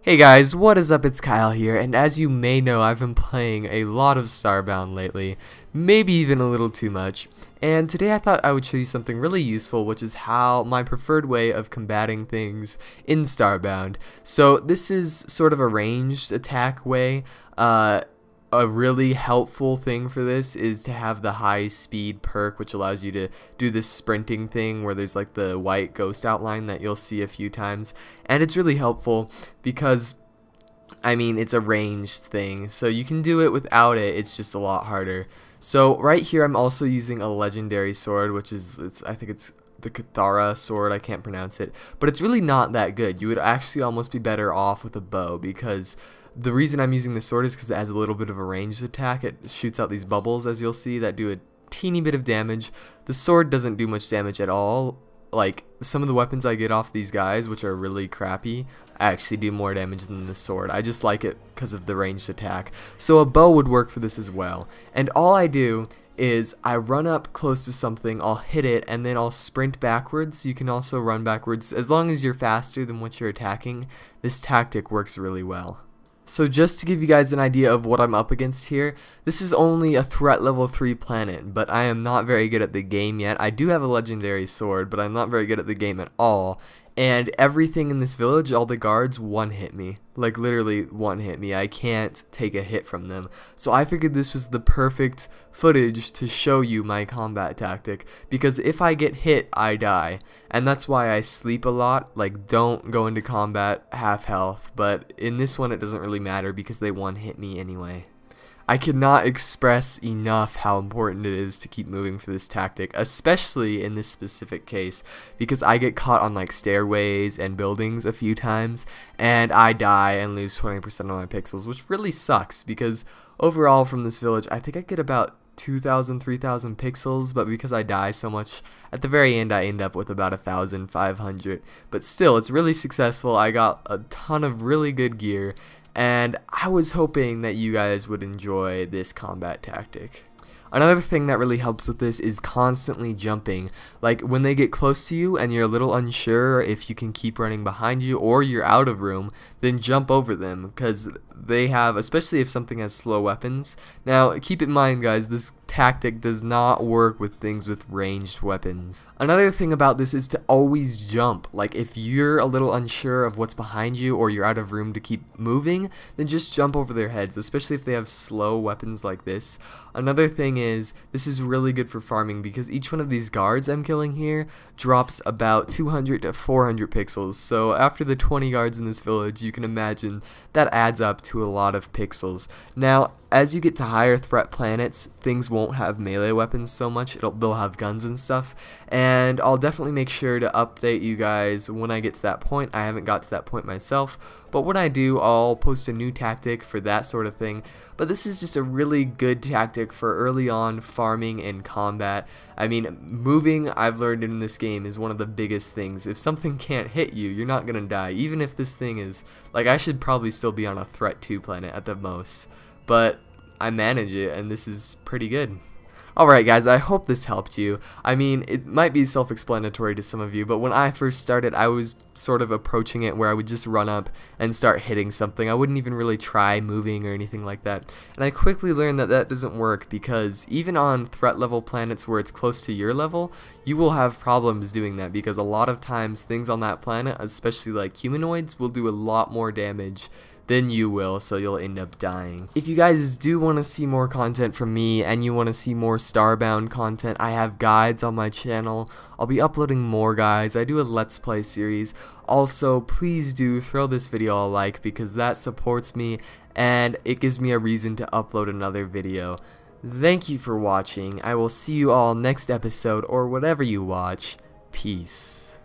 Hey guys, what is up? It's Kyle here, and as you may know, I've been playing a lot of Starbound lately, maybe even a little too much, and today I thought I would show you something really useful, which is how my preferred way of combating things in Starbound. So this is sort of a ranged attack way. A really helpful thing for this is to have the high speed perk, which allows you to do this sprinting thing where there's like the white ghost outline that you'll see a few times, and it's really helpful because I mean it's a ranged thing, so you can do it without it. It's just a lot harder. So right here I'm also using a legendary sword, which is I think it's the Cathara sword. I can't pronounce it, but it's really not that good. You would actually almost be better off with a bow, because the reason I'm using the sword is because it has a little bit of a ranged attack. It shoots out these bubbles, as you'll see, that do a teeny bit of damage. The sword doesn't do much damage at all. Like, some of the weapons I get off these guys, which are really crappy, actually do more damage than the sword. I just like it because of the ranged attack. So a bow would work for this as well. And all I do is I run up close to something, I'll hit it, and then I'll sprint backwards. You can also run backwards. As long as you're faster than what you're attacking, this tactic works really well. So just to give you guys an idea of what I'm up against here, this is only a threat level 3 planet, but I am not very good at the game yet. I do have a legendary sword, but I'm not very good at the game at all. And everything in this village, all the guards, one-hit me. Like, literally one-hit me. I can't take a hit from them. So I figured this was the perfect footage to show you my combat tactic. Because if I get hit, I die. And that's why I sleep a lot. Like, don't go into combat half health. But in this one, it doesn't really matter because they one-hit me anyway. I cannot express enough how important it is to keep moving for this tactic, especially in this specific case, because I get caught on like stairways and buildings a few times, and I die and lose 20% of my pixels, which really sucks, because overall from this village, I think I get about 2,000, 3,000 pixels, but because I die so much, at the very end I end up with about 1,500, but still, it's really successful. I got a ton of really good gear, and I was hoping that you guys would enjoy this combat tactic. Another thing that really helps with this is constantly jumping. Like, when they get close to you and you're a little unsure if you can keep running behind you or you're out of room, then jump over them, because they have, especially if something has slow weapons. Now, keep in mind guys, this tactic does not work with things with ranged weapons. Another thing about this is to always jump. Like, if you're a little unsure of what's behind you or you're out of room to keep moving, then just jump over their heads, especially if they have slow weapons like this. Another thing is, this is really good for farming, because each one of these guards I'm killing here drops about 200 to 400 pixels. So after the 20 guards in this village, you can imagine that adds up to a lot of pixels. Now, as you get to higher threat planets, things won't have melee weapons so much. They'll have guns and stuff, and I'll definitely make sure to update you guys when I get to that point. I haven't got to that point myself, but when I do, I'll post a new tactic for that sort of thing. But this is just a really good tactic for early on farming and combat. I mean, moving, I've learned in this game, is one of the biggest things. If something can't hit you, you're not gonna die. Even if this thing is, like, I should probably still be on a threat 2 planet at the most, but I manage it, and this is pretty good. Alright guys, I hope this helped you. I mean, it might be self-explanatory to some of you, but when I first started, I was sort of approaching it where I would just run up and start hitting something. I wouldn't even really try moving or anything like that. And I quickly learned that that doesn't work, because even on threat level planets where it's close to your level, you will have problems doing that, because a lot of times things on that planet, especially like humanoids, will do a lot more damage than you will, so you'll end up dying. If you guys do want to see more content from me and you want to see more Starbound content, I have guides on my channel. I'll be uploading more guides. I do a Let's Play series. Also, please do throw this video a like, because that supports me and it gives me a reason to upload another video. Thank you for watching. I will see you all next episode, or whatever you watch. Peace.